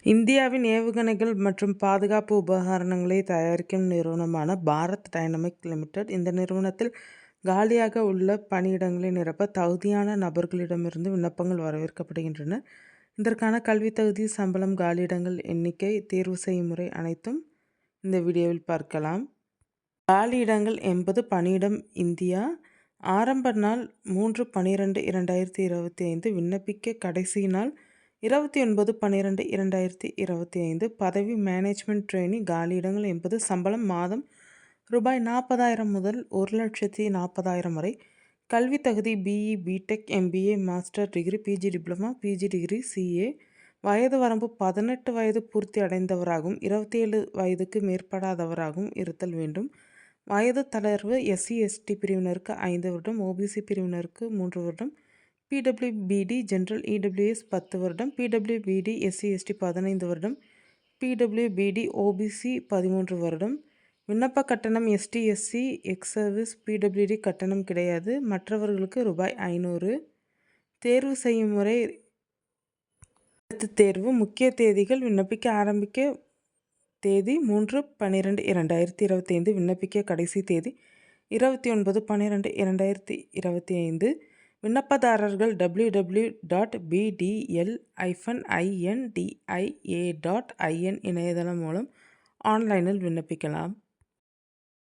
இந்தியாவின் ஏவுகணைகள் மற்றும் பாதுகாப்பு உபகரணங்களை தயாரிக்கும் நிறுவனமான பாரத் டைனமிக் லிமிடெட் இந்த நிறுவனத்தில் காலியாக உள்ள பணியிடங்களை நிரப்ப தகுதியான நபர்களிடமிருந்து விண்ணப்பங்கள் வரவேற்கப்படுகின்றன. இதற்கான கல்வி தகுதி, சம்பளம், காலியிடங்கள் எண்ணிக்கை, தேர்வு செய்யும் முறை அனைத்தும் இந்த வீடியோவில் பார்க்கலாம். காலியிடங்கள் 80 பணியிடம் இந்தியா. ஆரம்ப நாள் 3/12/2025. விண்ணப்பிக்க கடைசி நாள் 29/12/2025. பதவி மேனேஜ்மெண்ட் ட்ரெயினி. காலியிடங்கள் 80. சம்பளம் மாதம் ரூபாய் 40,000 முதல் 1,40,000 வரை. கல்வி தகுதி BE, BTech, MBA, master degree, PG diploma, PG degree, CA. வயது வரம்பு 18 வயது பூர்த்தி அடைந்தவராகவும் 27 வயதுக்கு மேற்படாதவராகவும் இருத்தல் வேண்டும். வயது தளர்வு எஸ்சி எஸ்டி பிரிவினருக்கு 5 வருடம், ஓபிசி பிரிவினருக்கு 3 வருடம், பிடபிள்யூபிடி ஜெனரல் இடபிள்யூஎஸ் 10 வருடம், பிடபிள்யூபிடி எஸ்சி எஸ்டி 15 வருடம், பிடபிள்யூபிடி ஓபிசி 13 வருடம். விண்ணப்ப கட்டணம் ST SC ex service PWD கட்டணம் கிடையாது. மற்றவர்களுக்கு ரூபாய் 500. தேர்வு செய்யும் முறை தேர்வு. முக்கிய தேதிகள். விண்ணப்பிக்க ஆரம்பிக்க தேதி 3/12/2025. விண்ணப்பிக்க கடைசி தேதி 29/12/2025. விண்ணப்பதாரர்கள் www.bdl-india.in இணையதளம் மூலம் ஆன்லைனில் விண்ணப்பிக்கலாம்.